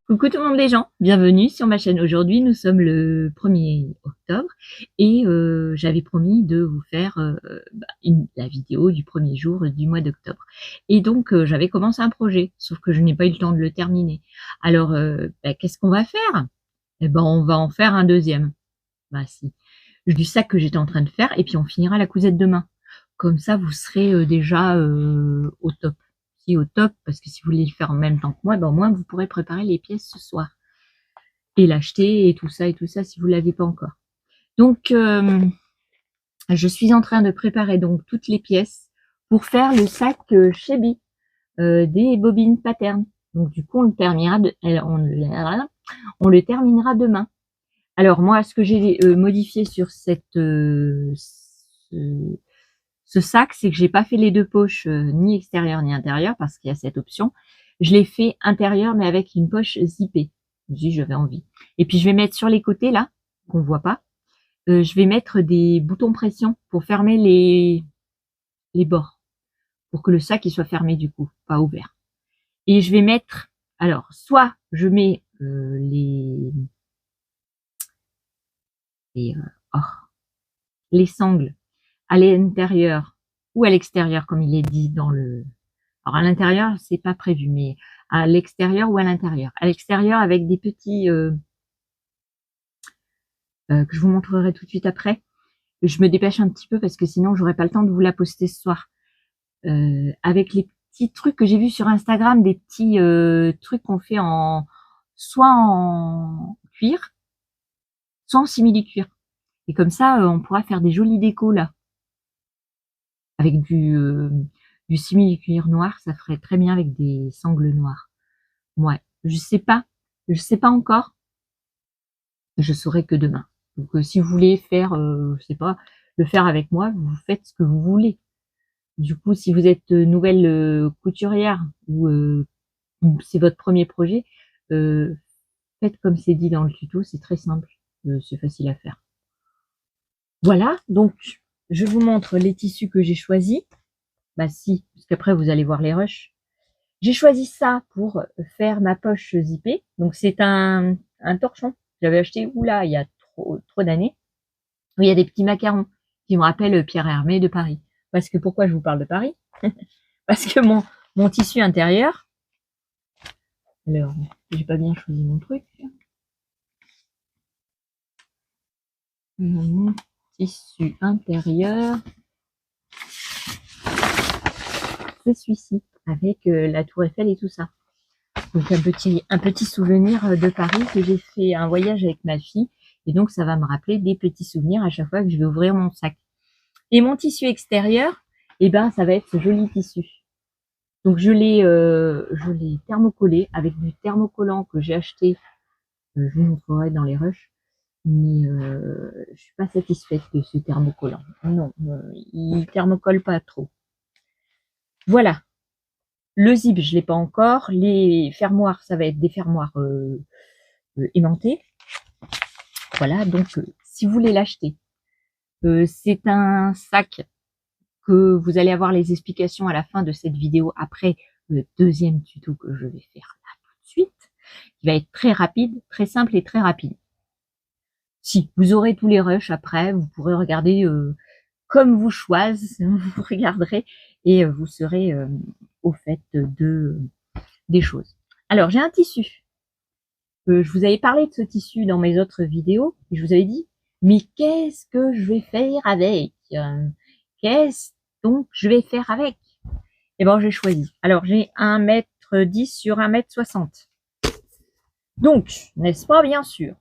Coucou tout le monde les gens, bienvenue sur ma chaîne. Aujourd'hui nous sommes le 1er octobre et j'avais promis de vous faire la vidéo du premier jour du mois d'octobre. Et donc j'avais commencé un projet, sauf que je n'ai pas eu le temps de le terminer. Alors qu'est-ce qu'on va faire? Eh ben on va en faire un deuxième. Bah si, du sac que j'étais en train de faire et puis on finira la cousette demain. Comme ça vous serez déjà au top. Au top, parce que si vous voulez le faire en même temps que moi, ben au moins vous pourrez préparer les pièces ce soir et l'acheter et tout ça si vous l'avez pas encore. Donc je suis en train de préparer donc toutes les pièces pour faire le sac Shebi des bobines Pattern. Donc du coup on le terminera on le terminera demain. Alors moi ce que j'ai modifié sur cette ce sac, c'est que j'ai pas fait les deux poches ni extérieures ni intérieures parce qu'il y a cette option. Je l'ai fait intérieur mais avec une poche zippée. Si j'avais envie. Et puis je vais mettre sur les côtés là, qu'on voit pas, je vais mettre des boutons pression pour fermer les bords, pour que le sac il soit fermé du coup, pas ouvert. Et je vais mettre, alors soit je mets les sangles à l'intérieur ou à l'extérieur comme il est dit dans le... Alors à l'intérieur c'est pas prévu, mais à l'extérieur ou à l'intérieur. À l'extérieur avec des petits que je vous montrerai tout de suite après. Je me dépêche un petit peu parce que sinon j'aurais pas le temps de vous la poster ce soir. Avec les petits trucs que j'ai vus sur Instagram, des petits trucs qu'on fait soit en cuir, soit en simili-cuir. Et comme ça, on pourra faire des jolies décos là. Avec du simili-cuir noir, ça ferait très bien avec des sangles noires. Ouais, je sais pas encore. Je saurai que demain. Donc si vous voulez faire, je sais pas, le faire avec moi, vous faites ce que vous voulez. Du coup, si vous êtes nouvelle couturière ou c'est votre premier projet, faites comme c'est dit dans le tuto, c'est très simple, c'est facile à faire. Voilà, donc je vous montre les tissus que j'ai choisis. Bah si, parce qu'après vous allez voir les rushs. J'ai choisi ça pour faire ma poche zippée. Donc c'est un torchon. J'avais acheté là il y a trop d'années. Où il y a des petits macarons qui me rappellent Pierre Hermé de Paris. Parce que pourquoi je vous parle de Paris? Parce que mon tissu intérieur, alors j'ai pas bien choisi mon truc. Mon tissu intérieur, c'est celui-ci avec la Tour Eiffel et tout ça. Donc un petit souvenir de Paris que j'ai fait un voyage avec ma fille et donc ça va me rappeler des petits souvenirs à chaque fois que je vais ouvrir mon sac. Et mon tissu extérieur, eh ben ça va être ce joli tissu. Donc je l'ai thermocollé avec du thermocollant que j'ai acheté. Je vous montrerai dans les rushs. Mais je suis pas satisfaite de ce thermocollant. Non, il thermocolle pas trop. Voilà. Le zip, je l'ai pas encore. Les fermoirs, ça va être des fermoirs aimantés. Voilà, donc si vous voulez l'acheter, c'est un sac que vous allez avoir les explications à la fin de cette vidéo après le deuxième tuto que je vais faire là tout de suite, qui va être très rapide, très simple et très rapide. Si, vous aurez tous les rushs après, vous pourrez regarder comme vous choisissez, vous regarderez et vous serez au fait des choses. Alors, j'ai un tissu. Je vous avais parlé de ce tissu dans mes autres vidéos et je vous avais dit, mais qu'est-ce que je vais faire avec? Qu'est-ce donc je vais faire avec? Et bon, j'ai choisi. Alors, j'ai 1,10 m sur 1,60 m. Donc, n'est-ce pas bien sûr?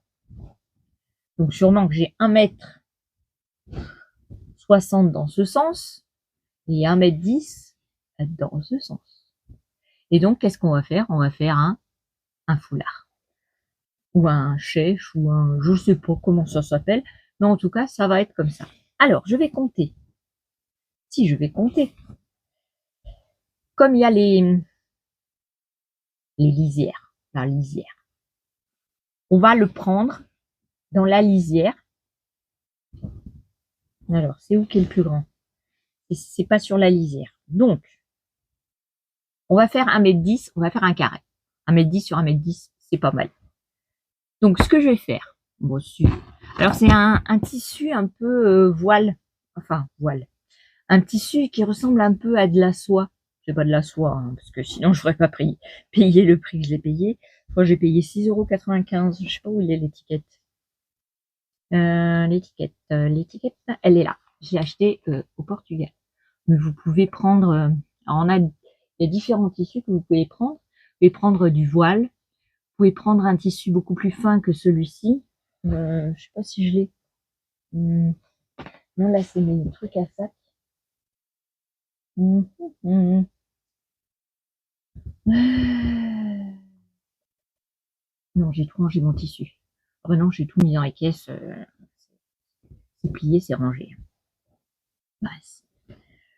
Donc, sûrement que j'ai 1,60 m dans ce sens et 1,10 m dans ce sens. Et donc, qu'est-ce qu'on va faire? On va faire un foulard. Ou un chèche, ou un... je sais pas comment ça s'appelle. Mais en tout cas, ça va être comme ça. Alors, je vais compter. Si, je vais compter. Comme il y a les lisières, la lisière. On va le prendre dans la lisière. Alors, c'est où qui est le plus grand? C'est pas sur la lisière. Donc, on va faire 1,10 m, on va faire un carré. 1,10 m sur 1,10 m, c'est pas mal. Donc, ce que je vais faire, bon, alors c'est un tissu un peu voile, enfin voile, un tissu qui ressemble un peu à de la soie. C'est pas de la soie, hein, parce que sinon je ferais pas payer le prix que je l'ai payé. Moi, j'ai payé 6,95 €. Je sais pas où il est l'étiquette. L'étiquette, elle est là. J'ai acheté au Portugal. Mais vous pouvez prendre, il y a différents tissus que vous pouvez prendre. Vous pouvez prendre du voile. Vous pouvez prendre un tissu beaucoup plus fin que celui-ci. Je sais pas si je l'ai. Non, là c'est mes trucs à sac. Hum, hum, hum. Non, j'ai tout rangé mon tissu. Oh non, j'ai tout mis dans les caisses. C'est plié, c'est rangé. Bref.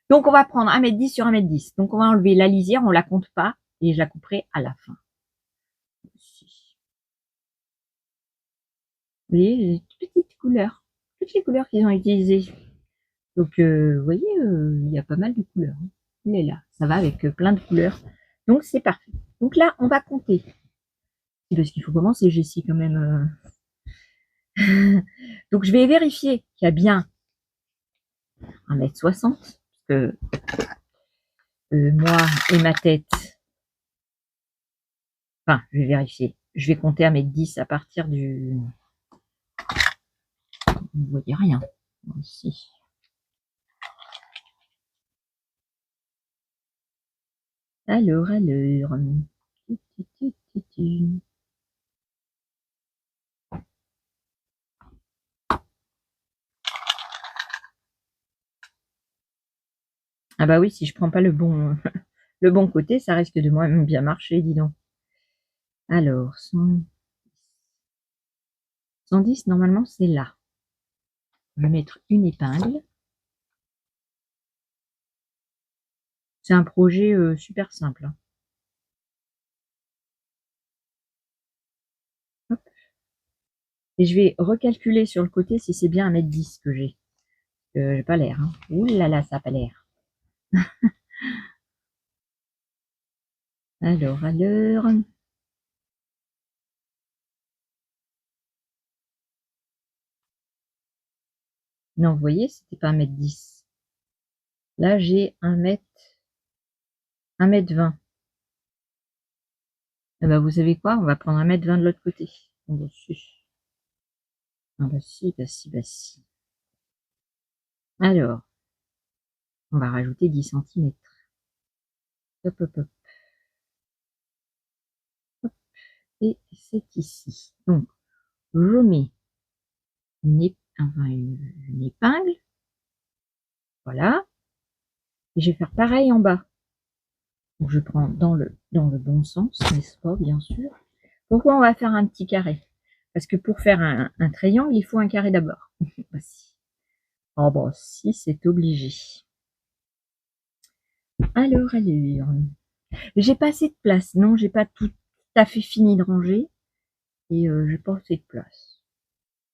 Donc on va prendre 1,10 m sur 1,10 m. Donc on va enlever la lisière, on la compte pas et je la couperai à la fin. Vous voyez, les petites couleurs, toutes les couleurs qu'ils ont utilisées. Donc vous voyez, il y a pas mal de couleurs. Il est là, ça va avec plein de couleurs. Donc c'est parfait. Donc là, on va compter. Parce qu'il faut commencer, Jessie, quand même. Donc je vais vérifier qu'il y a bien 1,60 m. Parce que moi et ma tête, enfin, je vais vérifier. Je vais compter 1,10 m à partir du... Vous ne voyez rien. Ici. Alors. Ah bah oui, si je prends pas le bon, le bon côté, ça risque de moi-même bien marcher, dis donc. Alors, 110, normalement, c'est là. Je vais mettre une épingle. C'est un projet super simple. Hein. Hop. Et je vais recalculer sur le côté si c'est bien 1,10 m que j'ai. J'ai pas l'air. Hein. Ouh là là, ça a pas l'air. Alors. Non, vous voyez, c'était pas 1,10 m. Là, j'ai 1,20 m. Eh ben, vous savez quoi? On va prendre 1,20 m de l'autre côté. Dessus. Ah bah si, bah si, bah si. Alors, on va rajouter 10 cm. Hop, hop, hop. Hop. Et c'est ici. Donc, je mets une épingle. Voilà. Et je vais faire pareil en bas. Donc, je prends dans le bon sens, n'est-ce pas, bien sûr. Pourquoi on va faire un petit carré? Parce que pour faire un triangle, il faut un carré d'abord. Voici. Oh bon, si, c'est obligé. Alors. J'ai pas assez de place. Non, j'ai pas tout à fait fini de ranger. Et j'ai pas assez de place.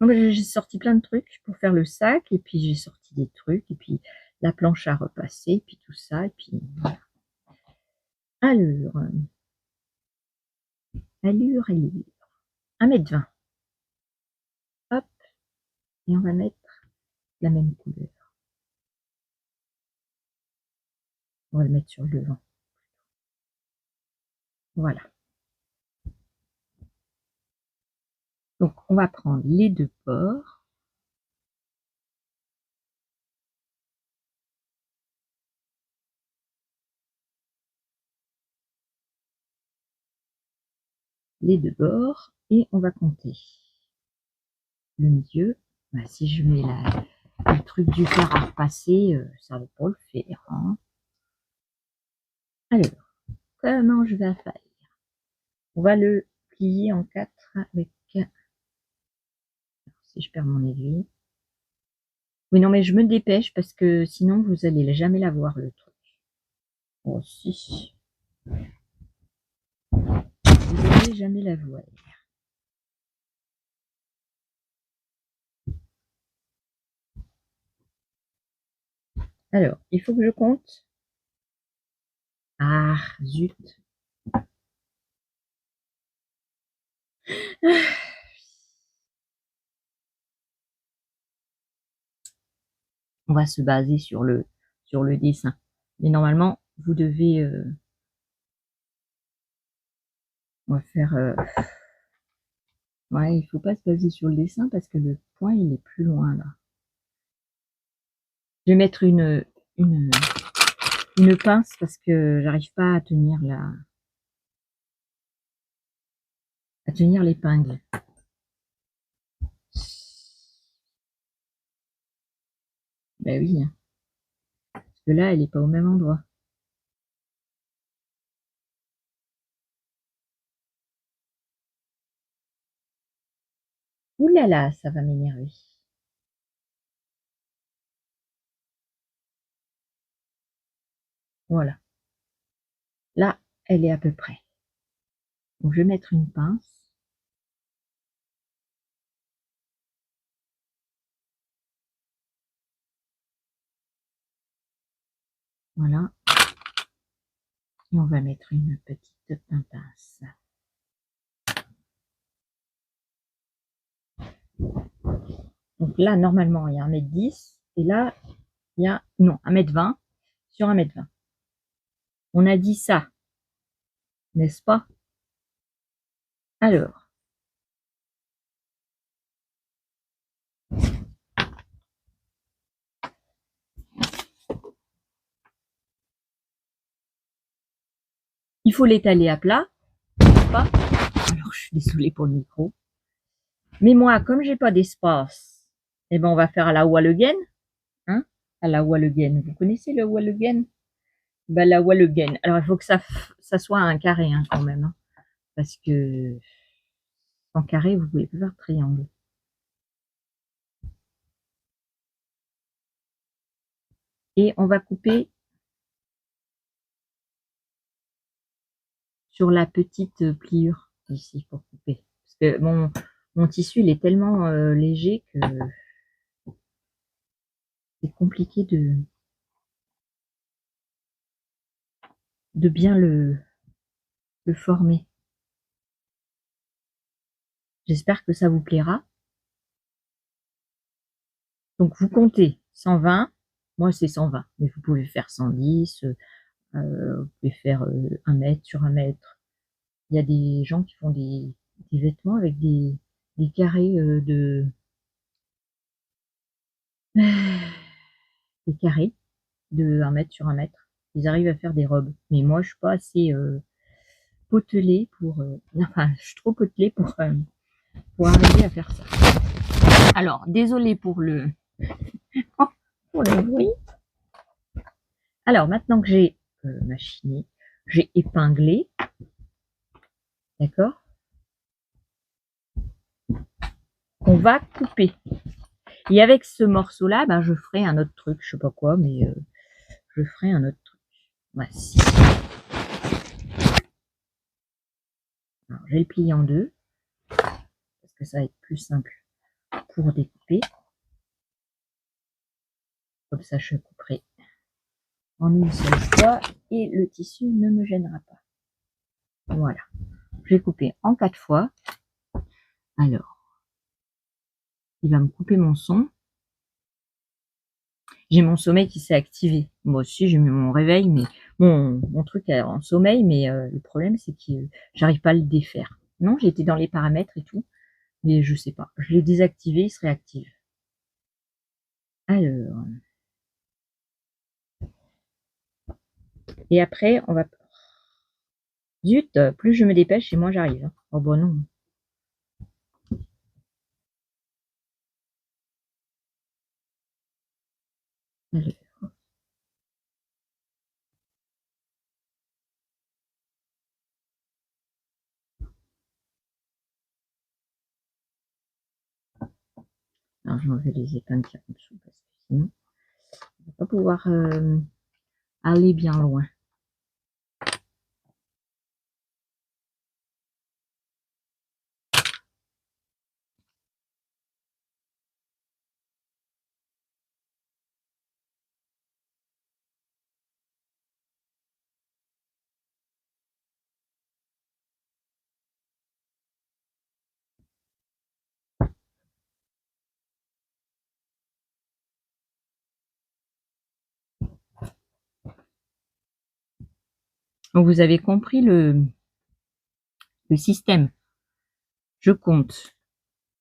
Donc, j'ai sorti plein de trucs pour faire le sac. Et puis, j'ai sorti des trucs. Et puis, la planche à repasser. Et puis, tout ça. Et puis, voilà. Allure. 1,20 m. Hop. Et on va mettre la même couleur. On va le mettre sur le devant. Voilà. Donc, on va prendre les deux bords. Et on va compter le milieu. Bah, si je mets le truc du fer à repasser, ça va pas le faire. Hein. Alors, comment je vais faire? On va le plier en 4 avec... Si je perds mon aiguille. Oui, non, mais je me dépêche parce que sinon, vous allez jamais la voir, le truc. Oh, si. Vous allez jamais la voir. Alors, il faut que je compte. Ah, zut. On va se baser sur le dessin. Mais normalement, vous devez... on va faire... ouais, il faut pas se baser sur le dessin parce que le point, il est plus loin, là. Je vais mettre une pince parce que j'arrive pas à tenir l'épingle. Ben oui, hein. Parce que là, elle est pas au même endroit. Ouh là là, ça va m'énerver. Voilà. Là, elle est à peu près. Donc, je vais mettre une pince. Voilà. Et on va mettre une petite pince. Donc là, normalement, il y a 1,10 m. Et là, il y a, non, 1,20 m sur 1,20 m. On a dit ça, n'est-ce pas? Alors, il faut l'étaler à plat, n'est-ce pas? Alors, je suis désolée pour le micro. Mais moi, comme j'ai pas d'espace, eh ben, on va faire à la Walleguen, hein? À la Walleguen. Vous connaissez le Walleguen? Ben, la Walleguen. Alors, il faut que ça soit un carré, hein, quand même, hein, parce que en carré, vous pouvez pas faire triangle. Et on va couper sur la petite pliure ici pour couper. Parce que mon tissu, il est tellement léger que c'est compliqué de bien le former. J'espère que ça vous plaira. Donc, vous comptez 120. Moi, c'est 120. Mais vous pouvez faire 110. Vous pouvez faire 1 mètre sur 1 mètre. Il y a des gens qui font des vêtements avec des carrés des carrés de 1 mètre sur 1 mètre. Ils arrivent à faire des robes. Mais moi, je suis pas assez potelée pour... enfin, je suis trop potelée pour arriver à faire ça. Alors, désolée pour le bruit. Alors, maintenant que j'ai machiné, j'ai épinglé, d'accord? On va couper. Et avec ce morceau-là, ben, je ferai un autre truc, je sais pas quoi, mais je ferai un autre truc. Voici. Alors, je vais le plier en deux, parce que ça va être plus simple pour découper. Comme ça, je couperai en une seule fois et le tissu ne me gênera pas. Voilà. Je vais couper en 4 fois. Alors, il va me couper mon son. J'ai mon sommeil qui s'est activé. Moi aussi, j'ai mis mon réveil, mais mon truc est en sommeil, mais le problème, c'est que j'arrive pas à le défaire. Non, j'ai été dans les paramètres et tout, mais je sais pas. Je l'ai désactivé, il se réactive. Alors, et après, on va... Zut, plus je me dépêche et moins j'arrive. Oh bon, non. Alors, je vais enlever les épingles qui sont en dessous, parce que sinon, on va pas pouvoir aller bien loin. Donc vous avez compris le système. Je compte.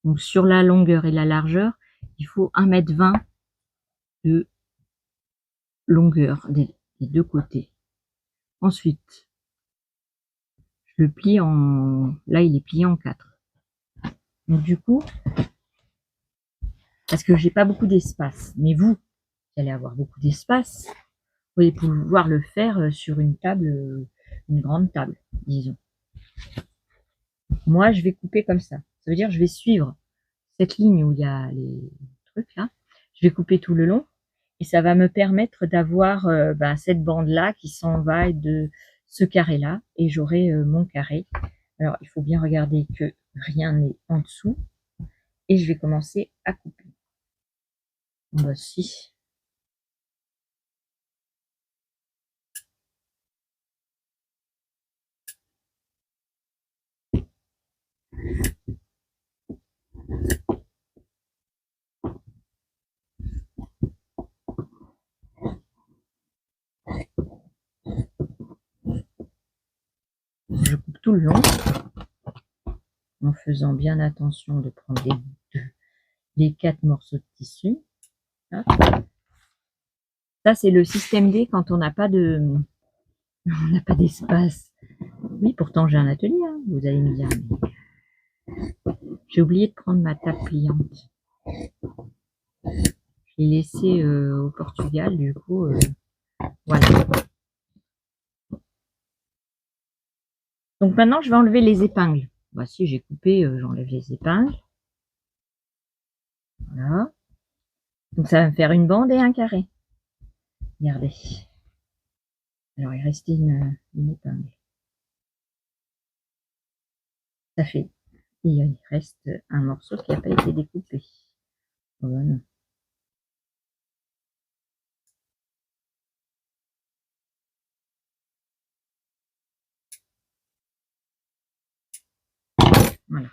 Donc sur la longueur et la largeur, il faut 1,20 m de longueur des deux côtés. Ensuite, je le plie en... Là, il est plié en 4. Donc du coup, parce que j'ai pas beaucoup d'espace, mais vous allez avoir beaucoup d'espace, vous allez pouvoir le faire sur une table, une grande table, disons. Moi, je vais couper comme ça. Ça veut dire je vais suivre cette ligne où il y a les trucs là. Je vais couper tout le long et ça va me permettre d'avoir cette bande là qui s'en va de ce carré là et j'aurai mon carré. Alors, il faut bien regarder que rien n'est en dessous et je vais commencer à couper. Voici. Je coupe tout le long en faisant bien attention de prendre les 4 morceaux de tissu. Hop. Ça, c'est le système D quand on n'a pas d'espace. Oui, pourtant j'ai un atelier, hein, vous allez me dire. J'ai oublié de prendre ma table pliante. Je l'ai laissée au Portugal, du coup, voilà. Donc maintenant, je vais enlever les épingles. Voici, j'ai coupé, j'enlève les épingles. Voilà. Donc ça va me faire une bande et un carré. Regardez. Alors il restait une épingle. Ça fait. Et il reste un morceau qui n'a pas été découpé. Voilà. Voilà.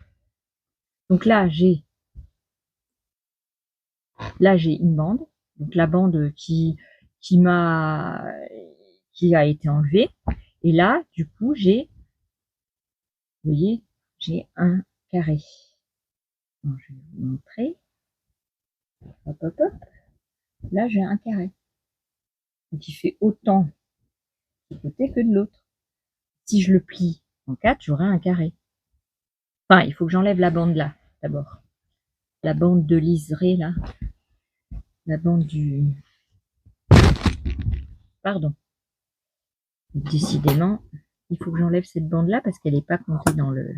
Donc là, j'ai une bande. Donc la bande qui a été enlevée. Et là, du coup, vous voyez, j'ai un carré. Alors, je vais vous montrer. Hop, hop, hop. Là, j'ai un carré. Donc, il fait autant de côté que de l'autre. Si je le plie en 4, j'aurai un carré. Enfin, il faut que j'enlève la bande là, d'abord. La bande de liseré, là. La bande du... Pardon. Décidément, il faut que j'enlève cette bande là parce qu'elle n'est pas comptée dans le...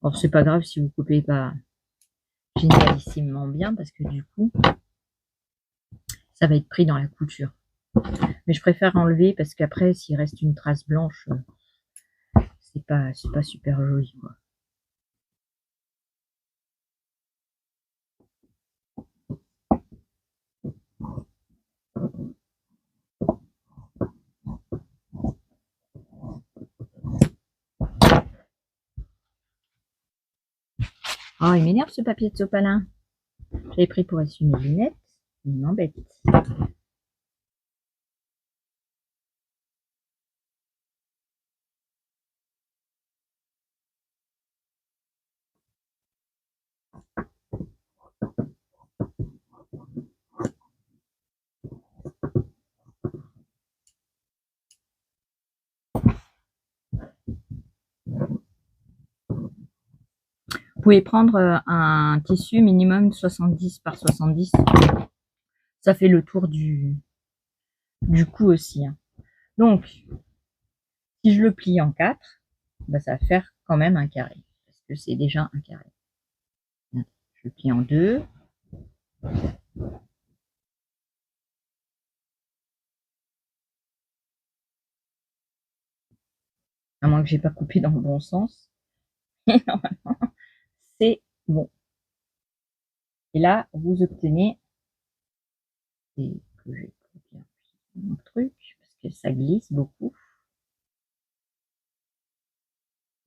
Or, c'est pas grave si vous coupez pas génialissimement bien parce que du coup, ça va être pris dans la couture. Mais je préfère enlever parce qu'après, s'il reste une trace blanche, c'est pas super joli, quoi. Oh, il m'énerve ce papier de sopalin. J'avais pris pour essuyer mes lunettes. Il m'embête. Vous pouvez prendre un tissu minimum 70 par 70. Ça fait le tour du cou aussi, hein. Donc, si je le plie en 4, ça va faire quand même un carré. Parce que c'est déjà un carré. Je le plie en 2. À moins que j'ai pas coupé dans le bon sens. Et normalement, c'est bon. Et là, vous obtenez... Et que j'ai coupé un truc, parce que ça glisse beaucoup.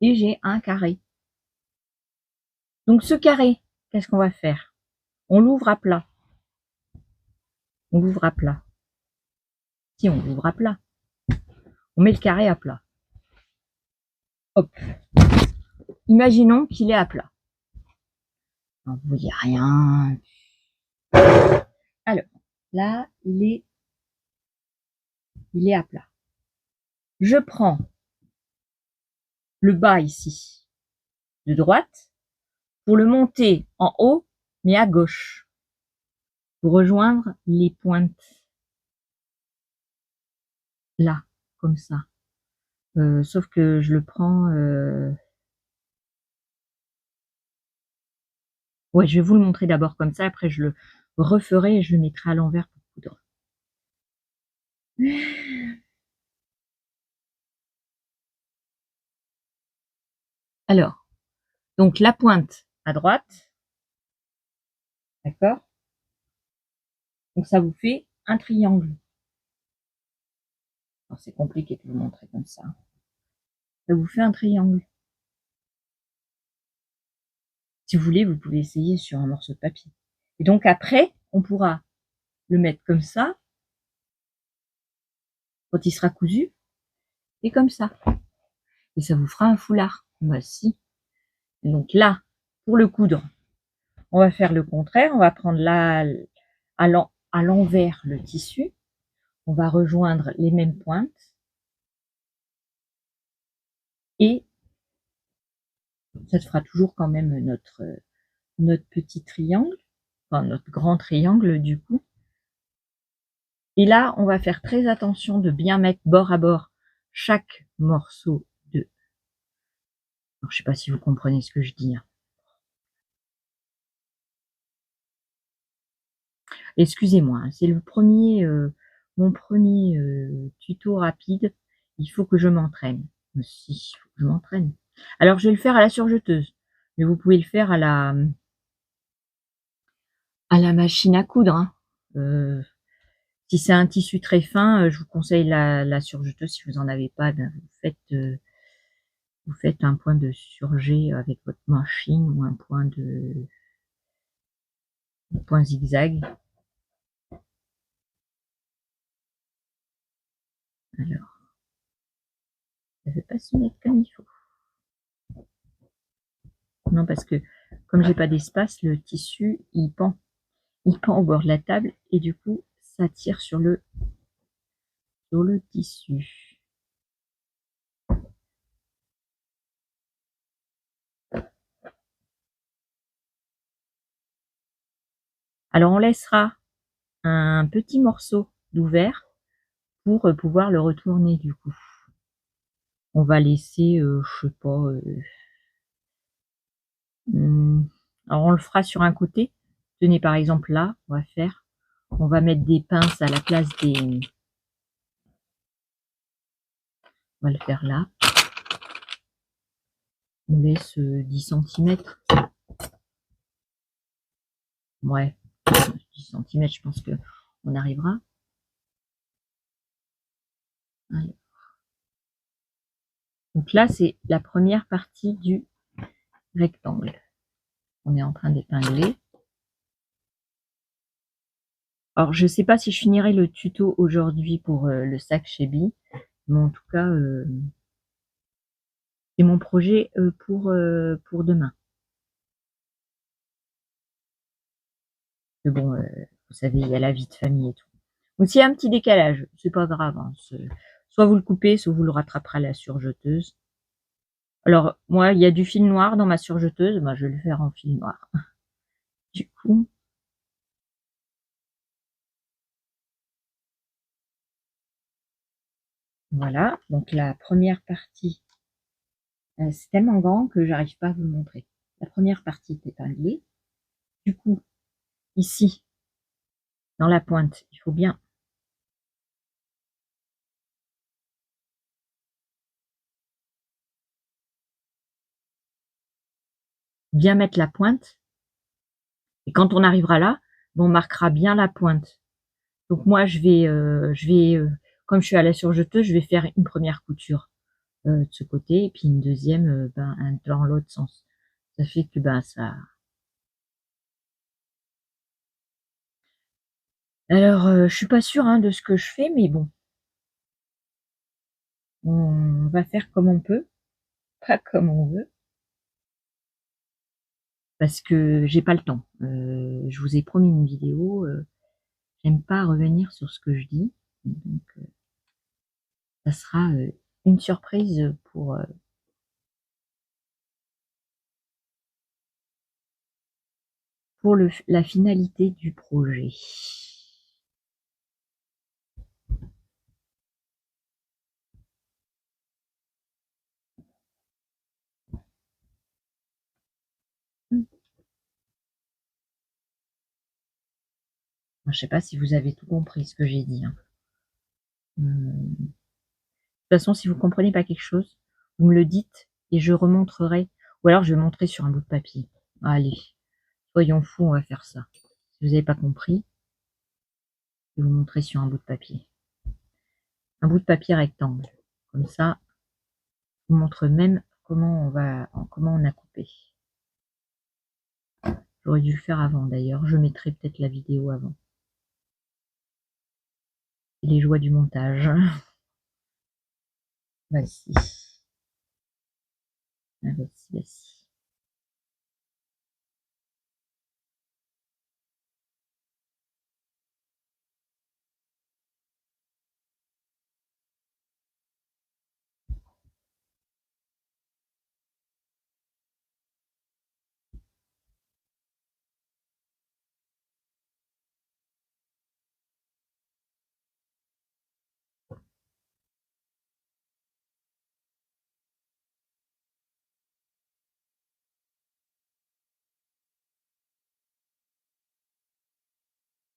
Et j'ai un carré. Donc ce carré, qu'est-ce qu'on va faire? On l'ouvre à plat. on l'ouvre à plat. Si on l'ouvre à plat, on met le carré à plat. Hop. Imaginons qu'il est à plat. Alors, vous voyez rien. Alors, là, il est à plat. Je prends le bas ici, de droite, pour le monter en haut, mais à gauche, pour rejoindre les pointes. Là, comme ça. Sauf que je le prends... Ouais, je vais vous le montrer d'abord comme ça, après je le referai et je le mettrai à l'envers pour coudre. Alors, donc la pointe à droite, d'accord? Donc ça vous fait un triangle. Alors c'est compliqué de vous montrer comme ça. Ça vous fait un triangle. Si vous voulez, vous pouvez essayer sur un morceau de papier. Et donc après, on pourra le mettre comme ça, quand il sera cousu, et comme ça. Et ça vous fera un foulard. Bah si. Et donc là, pour le coudre, on va faire le contraire. On va prendre là, à l'envers le tissu. On va rejoindre les mêmes pointes. Et ça te fera toujours quand même notre petit triangle. Enfin, notre grand triangle du coup. Et là, on va faire très attention de bien mettre bord à bord chaque morceau de... Alors, je sais pas si vous comprenez ce que je dis. Hein. Excusez-moi, hein, c'est mon premier tuto rapide. Il faut que je m'entraîne. Si, il faut que je m'entraîne. Alors, je vais le faire à la surjeteuse. Mais vous pouvez le faire à la machine à coudre. Hein. Si c'est un tissu très fin, je vous conseille la surjeteuse. Si vous en avez pas, ben vous faites un point de surjet avec votre machine ou un point zigzag. Alors, ça ne veut pas se mettre comme il faut. Non, parce que comme j'ai pas d'espace, le tissu il pend au bord de la table et du coup ça tire sur le tissu. Alors on laissera un petit morceau d'ouvert pour pouvoir le retourner du coup. On va laisser, je sais pas, alors on le fera sur un côté. Tenez par exemple là, on va mettre des pinces à la place des... On va le faire là. On laisse 10 cm. Ouais, 10 cm, je pense que on arrivera. Alors. Donc là, c'est la première partie du rectangle. On est en train d'épingler. Alors, je ne sais pas si je finirai le tuto aujourd'hui pour le sac Shebi, mais en tout cas, c'est mon projet pour demain. Mais bon, vous savez, il y a la vie de famille et tout. Donc, s'il y a un petit décalage, c'est pas grave. Hein, soit vous le coupez, soit vous le rattraperez à la surjeteuse. Alors, moi, il y a du fil noir dans ma surjeteuse, ben, je vais le faire en fil noir. Du coup, voilà. Donc, la première partie, c'est tellement grand que j'arrive pas à vous le montrer. La première partie est épinglée. Du coup, ici, dans la pointe, il faut bien mettre la pointe. Et quand on arrivera là, on marquera bien la pointe. Donc moi, comme je suis à la surjeteuse, je vais faire une première couture de ce côté et puis une deuxième dans l'autre sens. Ça fait que ça Alors, je suis pas sûre de ce que je fais, mais bon, on va faire comme on peut, pas comme on veut, parce que j'ai pas le temps. Je vous ai promis une vidéo, j'aime pas revenir sur ce que je dis, donc ça sera une surprise pour la finalité du projet. Je sais pas si vous avez tout compris ce que j'ai dit. De toute façon, si vous comprenez pas quelque chose, vous me le dites et je remontrerai. Ou alors je vais montrer sur un bout de papier. Allez, soyons fous, on va faire ça. Si vous n'avez pas compris, je vais vous montrer sur un bout de papier. Un bout de papier rectangle. Comme ça, je vous montre même comment on a coupé. J'aurais dû le faire avant d'ailleurs. Je mettrai peut-être la vidéo avant. Les joies du montage. Vas-y. Vas-y.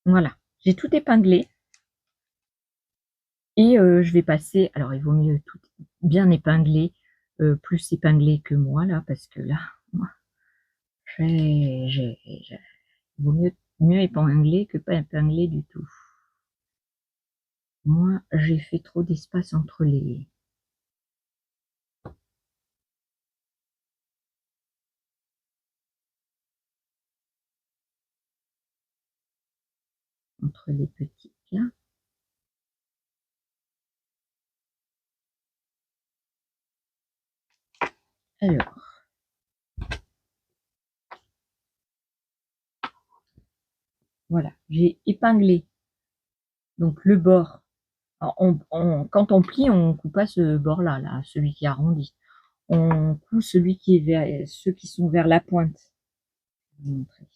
Voilà. J'ai tout épinglé. Et je vais passer, alors il vaut mieux tout bien épingler, plus épingler que moi là, parce que là, moi, il vaut mieux épingler que pas épingler du tout. Moi, j'ai fait trop d'espace entre les petites là. Alors, voilà, j'ai épinglé donc le bord. Alors, quand on plie, on coupe pas ce bord-là, là, celui qui est arrondi. On coupe celui qui est vers ceux qui sont vers la pointe. Je vais vous montrer.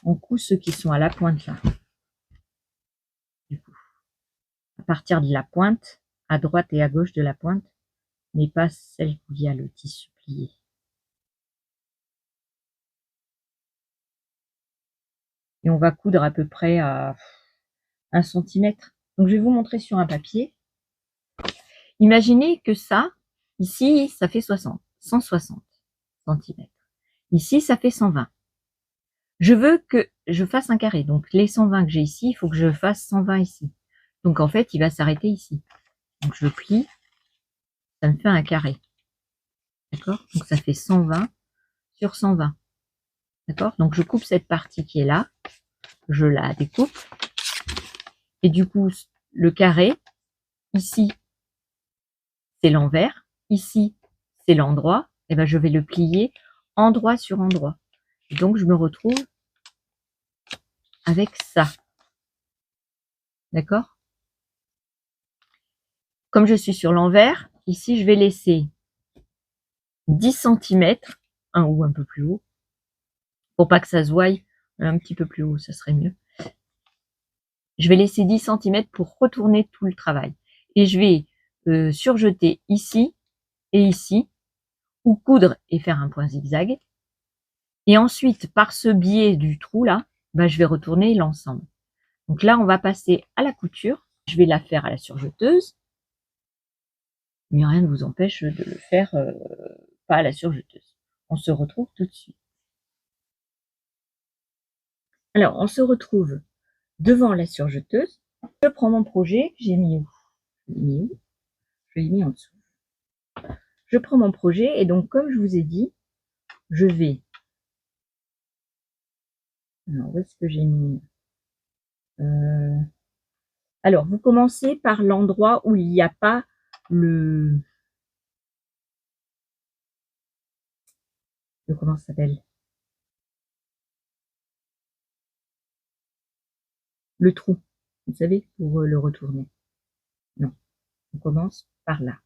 On coupe ceux qui sont à la pointe là. Du coup, à partir de la pointe, à droite et à gauche de la pointe, mais pas celle où il y a le tissu plié. Et on va coudre à peu près à 1 centimètre. Donc je vais vous montrer sur un papier. Imaginez que ça, ici, ça fait 160 centimètres. Ici, ça fait 120. Je veux que je fasse un carré. Donc les 120 que j'ai ici, il faut que je fasse 120 ici. Donc en fait, il va s'arrêter ici. Donc je plie, ça me fait un carré. D'accord? Donc ça fait 120 sur 120. D'accord? Donc je coupe cette partie qui est là, je la découpe. Et du coup, le carré, ici, c'est l'envers. Ici, c'est l'endroit. Et ben je vais le plier endroit sur endroit. Et donc je me retrouve avec ça. D'accord? Comme je suis sur l'envers, ici je vais laisser 10 centimètres, un ou un peu plus haut, pour pas que ça se voie, un petit peu plus haut, ça serait mieux. Je vais laisser 10 centimètres pour retourner tout le travail. Et je vais surjeter ici et ici, ou coudre et faire un point zigzag. Et ensuite, par ce biais du trou là, ben, je vais retourner l'ensemble. Donc là, on va passer à la couture. Je vais la faire à la surjeteuse. Mais rien ne vous empêche de le faire pas à la surjeteuse. On se retrouve tout de suite. Alors, on se retrouve devant la surjeteuse. Je prends mon projet. J'ai mis où? Je l'ai mis en dessous. Je prends mon projet et donc, comme je vous ai dit, je vais... Alors, où est-ce que j'ai mis? Alors, vous commencez par l'endroit où il n'y a pas le comment ça s'appelle? Le trou, vous savez, pour le retourner. Non, on commence par là.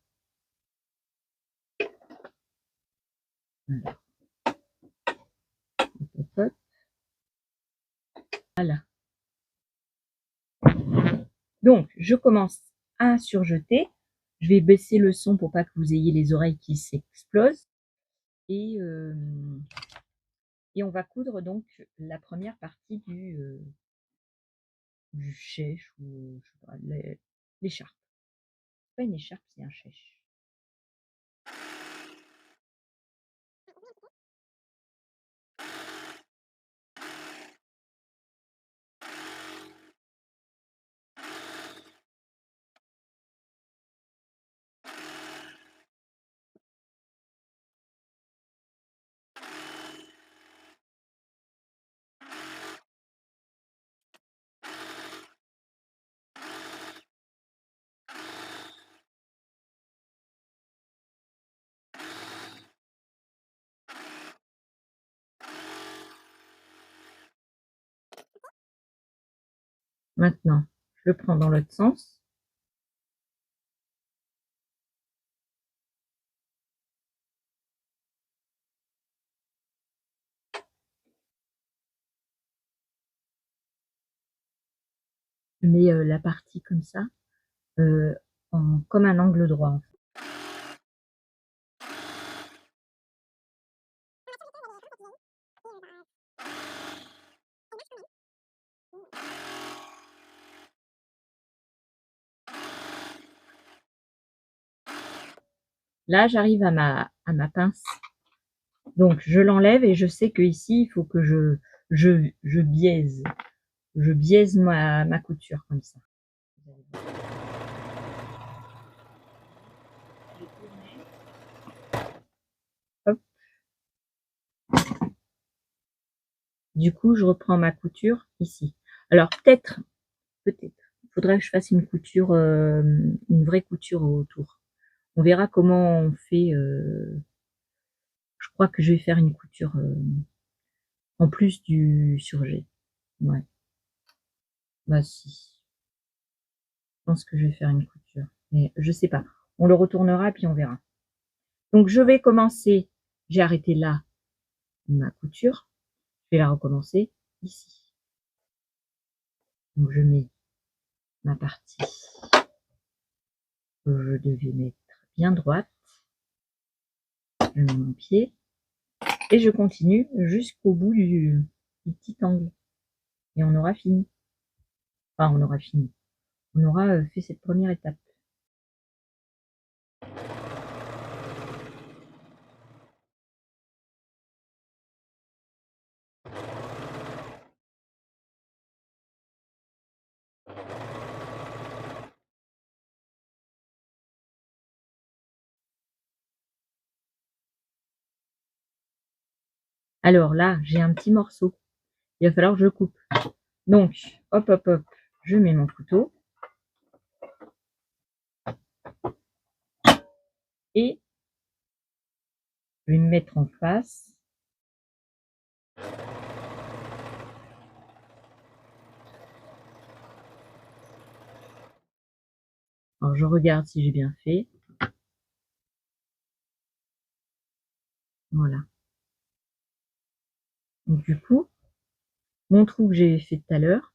Voilà. Hop, hop. Voilà. Donc, je commence à surjeter. Je vais baisser le son pour pas que vous ayez les oreilles qui s'explosent. Et on va coudre donc la première partie du chèche ou je sais pas, l'écharpe. C'est pas une écharpe, c'est un chèche. Maintenant, je le prends dans l'autre sens. Je mets la partie comme ça, comme un angle droit. En fait. Là, j'arrive à ma pince. Donc, je l'enlève et je sais que ici, il faut que je biaise. Je biaise ma couture comme ça. Hop. Du coup, je reprends ma couture ici. Alors, peut-être, il faudrait que je fasse une couture, une vraie couture autour. On verra comment on fait. Je crois que je vais faire une couture en plus du surjet. Ouais. Bah si. Je pense que je vais faire une couture. Mais je sais pas. On le retournera puis on verra. Donc je vais commencer. J'ai arrêté là ma couture. Je vais la recommencer ici. Donc je mets ma partie que je devais mettre bien droite. Je mets mon pied. Et je continue jusqu'au bout du petit angle. Et on aura fini. Enfin, on aura fini. On aura fait cette première étape. Alors là, j'ai un petit morceau. Il va falloir que je coupe. Donc, hop, hop, hop, je mets mon couteau. Et je vais me mettre en face. Alors, je regarde si j'ai bien fait. Voilà. Donc, du coup, mon trou que j'ai fait tout à l'heure,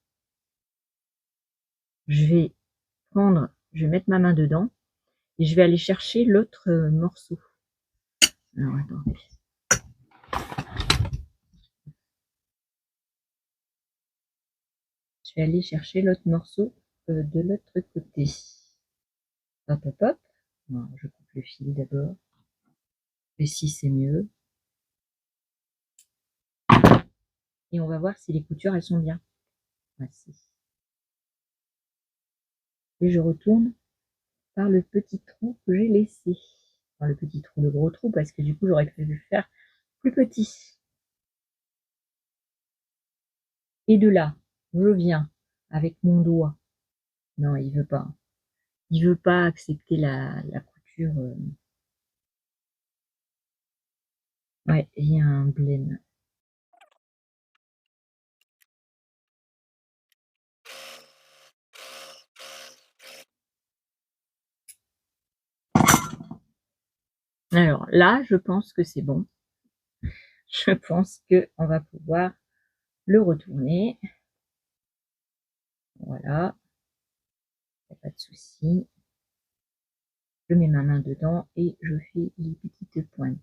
je vais mettre ma main dedans et je vais aller chercher l'autre morceau. Alors, attendez. Je vais aller chercher l'autre morceau de l'autre côté. Hop, hop, hop. Alors, je coupe le fil d'abord. Et si c'est mieux. Et on va voir si les coutures, elles sont bien. Voici. Et je retourne par le petit trou que j'ai laissé. Enfin, le petit trou, le gros trou, parce que du coup, j'aurais pu faire plus petit. Et de là, je viens avec mon doigt. Non, il veut pas. Il veut pas accepter la couture. Ouais, il y a un blême. Alors là, je pense que c'est bon. Je pense que on va pouvoir le retourner. Voilà, y a pas de souci. Je mets ma main dedans et je fais les petites pointes.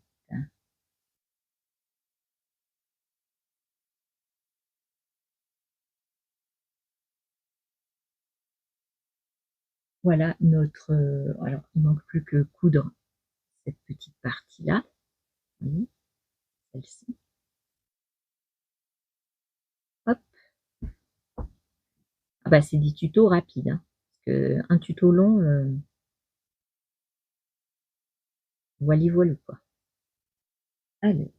Voilà notre... alors, il manque plus que coudre cette petite partie-là. Vous voyez, celle-ci. Hop. Ah bah, c'est des tutos rapides. Hein, parce que un tuto long, voilà, voilà quoi. Allez.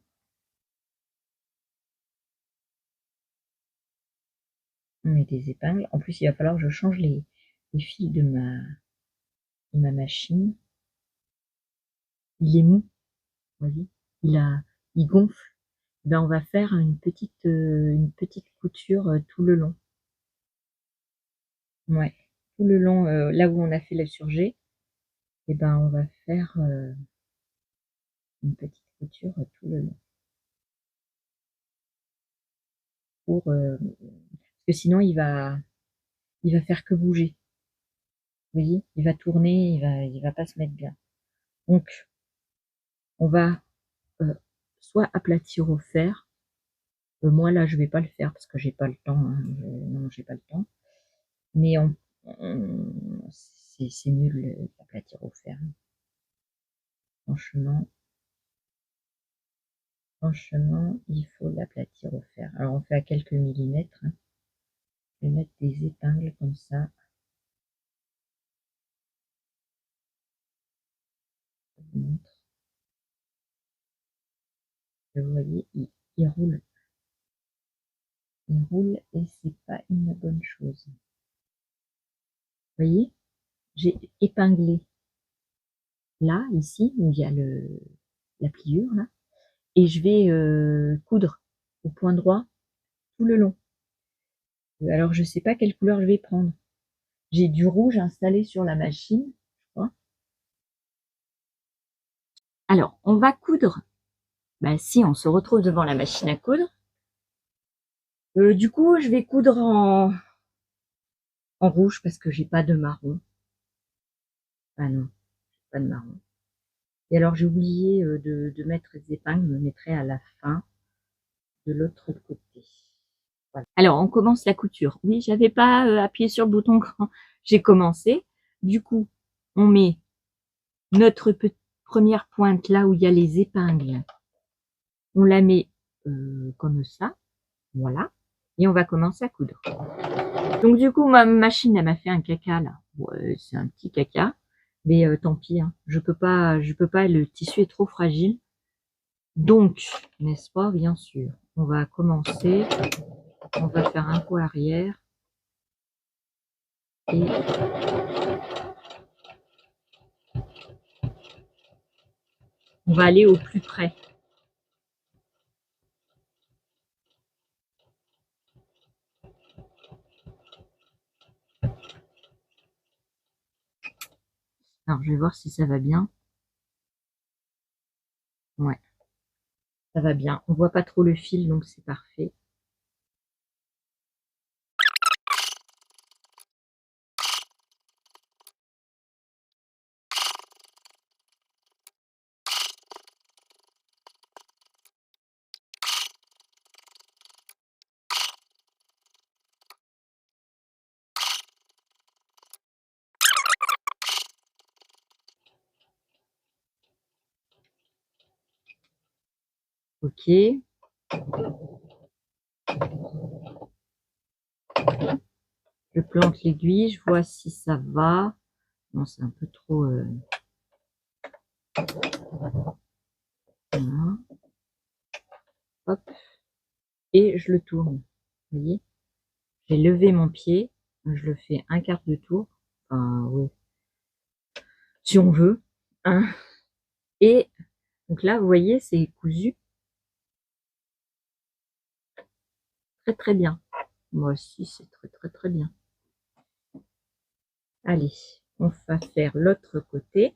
On met des épingles. En plus, il va falloir que je change les fils de ma machine. Il est mou, vous voyez. Il gonfle. Ben, on va faire une petite couture tout le long. Ouais, tout le long, là où on a fait la surjet, et ben on va faire une petite couture tout le long. Pour parce que sinon il va faire que bouger. Vous voyez, il va tourner, il va pas se mettre bien. Donc on va soit aplatir au fer. Moi là je vais pas le faire parce que j'ai pas le temps. Hein. Non, j'ai pas le temps. Mais c'est mieux de l'aplatir au fer. Franchement, il faut l'aplatir au fer. Alors on fait à quelques millimètres. Hein. Je vais mettre des épingles comme ça. Je vous montre. Vous voyez, il roule. Il roule et c'est pas une bonne chose. Vous voyez, j'ai épinglé là, ici, où il y a la pliure là, et je vais coudre au point droit tout le long. Alors je sais pas quelle couleur je vais prendre. J'ai du rouge installé sur la machine, je crois. Alors on va coudre. Ben, si on se retrouve devant la machine à coudre, du coup je vais coudre en rouge parce que j'ai pas de marron. Ah non, pas de marron. Et alors j'ai oublié de mettre les épingles, je me mettrai à la fin de l'autre côté. Voilà. Alors on commence la couture. Oui, j'avais pas appuyé sur le bouton quand j'ai commencé. Du coup, on met notre première pointe là où il y a les épingles. On la met comme ça, voilà. Et on va commencer à coudre. Donc du coup, ma machine, elle m'a fait un caca là. Ouais, c'est un petit caca, mais tant pis. Hein. Je peux pas. Le tissu est trop fragile. Donc, n'est-ce pas, bien sûr, on va commencer. On va faire un coup arrière et on va aller au plus près. Alors, je vais voir si ça va bien. Ouais, ça va bien. On voit pas trop le fil, donc c'est parfait. Ok. Je plante l'aiguille, je vois si ça va. Non, c'est un peu trop... Voilà. Hop. Et je le tourne. Vous voyez? J'ai levé mon pied Je le fais un quart de tour. Enfin, oui, si on veut. Hein. Et donc là, vous voyez, c'est cousu très très bien. Moi aussi, c'est très très très bien. Allez, on va faire l'autre côté.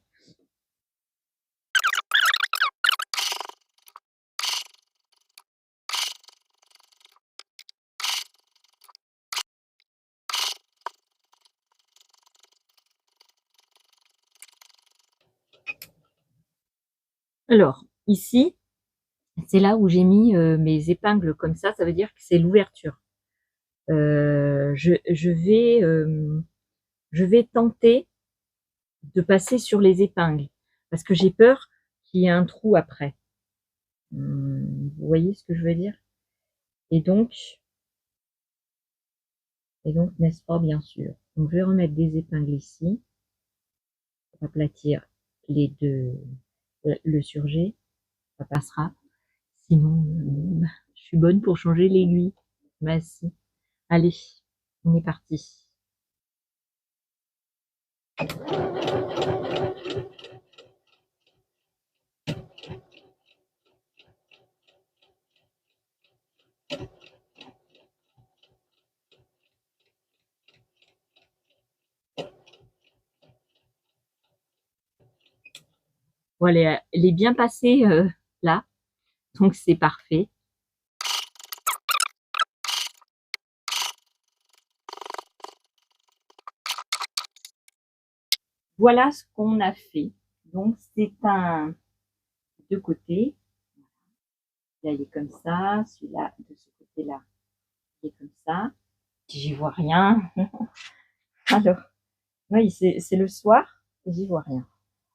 Alors, ici, c'est là où j'ai mis mes épingles comme ça veut dire que c'est l'ouverture. Je vais tenter de passer sur les épingles parce que j'ai peur qu'il y ait un trou après. Vous voyez ce que je veux dire? Et donc, n'est-ce pas, bien sûr. Donc, je vais remettre des épingles ici pour aplatir les deux, le surjet, ça passera. Sinon, je suis bonne pour changer l'aiguille. Bah si. Allez, on est parti. Voilà, elle est bien passée là, donc c'est parfait. Voilà ce qu'on a fait. Donc c'est un deux côtés. Là il est comme ça, celui-là de ce côté-là, il est comme ça. J'y vois rien. Alors, oui, c'est le soir, j'y vois rien.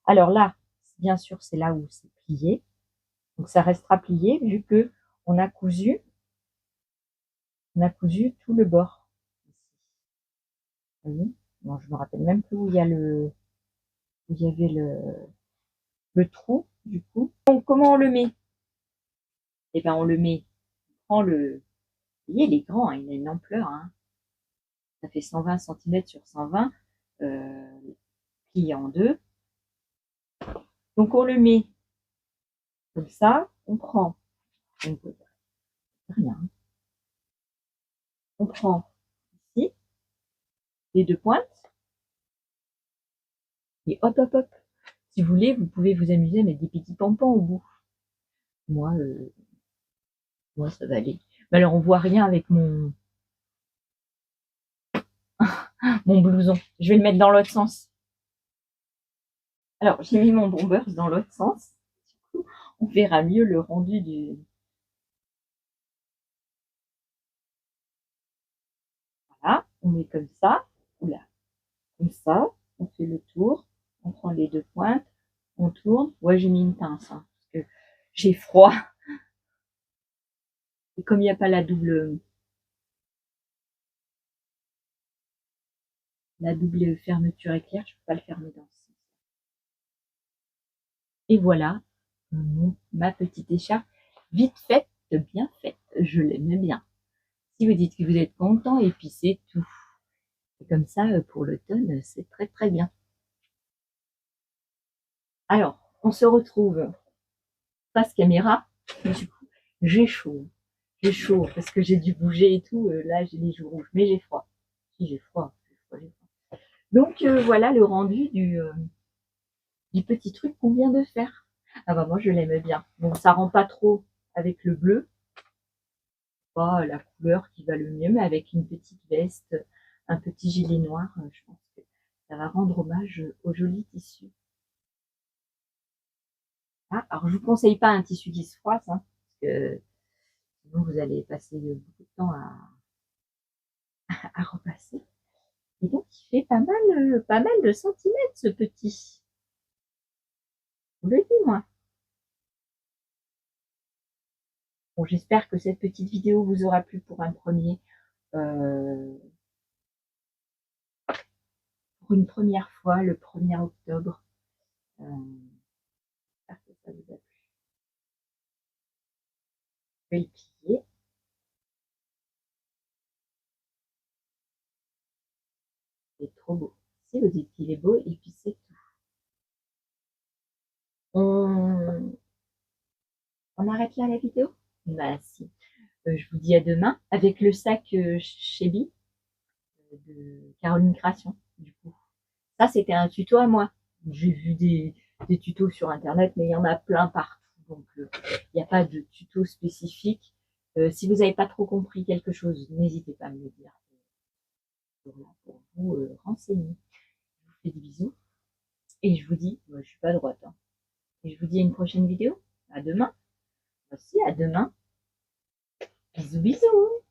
Alors là, bien sûr, c'est là où c'est plié. Donc ça restera plié vu que on a cousu tout le bord. Vous voyez, bon, je me rappelle même plus où il y a où il y avait le trou du coup. Donc comment on le met? Eh ben on le met, on prend le, vous voyez, il est grand, hein, il a une ampleur, hein. Ça fait 120 cm sur 120, plié en deux. Donc on le met comme ça, on prend, donc, rien, on prend ici les deux pointes et hop hop hop. Si vous voulez, vous pouvez vous amuser à mettre des petits pompons au bout. Moi, moi ça va aller. Mais alors on voit rien avec mon blouson. Je vais le mettre dans l'autre sens. Alors j'ai mis mon bombers dans l'autre sens. Du coup, on verra mieux le rendu du. Voilà, on met comme ça. Oula, comme ça. On fait le tour. On prend les deux pointes. On tourne. Ouais, j'ai mis une pince hein, parce que j'ai froid. Et comme il n'y a pas la double fermeture éclair, je ne peux pas le fermer dans ce sens. Et voilà ma petite écharpe, vite faite, bien faite. Je l'aimais bien. Si vous dites que vous êtes content, et puis c'est tout. Et comme ça, pour l'automne, c'est très très bien. Alors, on se retrouve face caméra. Du coup, j'ai chaud. J'ai chaud parce que j'ai dû bouger et tout. Là, j'ai les joues rouges, mais j'ai froid. Si j'ai froid, j'ai froid, j'ai froid. Donc voilà le rendu du petit truc qu'on vient de faire. Ah bah moi je l'aime bien. Bon, ça rend pas trop avec le bleu, pas la couleur qui va le mieux, mais avec une petite veste, un petit gilet noir, je pense que ça va rendre hommage au joli tissu. Ah, alors je vous conseille pas un tissu qui se froisse, hein, parce que sinon vous allez passer beaucoup de temps à repasser. Et donc il fait pas mal de centimètres ce petit. Vous le dis moi. Bon, j'espère que cette petite vidéo vous aura plu euh, pour une première fois, le 1er octobre. J'espère que ça vous a plu. Je vais le plier. Si, vous dites qu'il est beau et puis c'est tout. On arrête là la vidéo? Bah si. Je vous dis à demain avec le sac Chebi de Caroline Création, du coup. Ça, c'était un tuto à moi. J'ai vu des tutos sur Internet, mais il y en a plein partout. Donc, il n'y a pas de tuto spécifique. Si vous n'avez pas trop compris quelque chose, n'hésitez pas à me le dire. Je suis là pour vous renseigner. Je vous fais des bisous. Et je vous dis, moi, je suis pas droite. Hein. Et je vous dis à une prochaine vidéo. À demain. Voici, à demain. Bisous, bisous.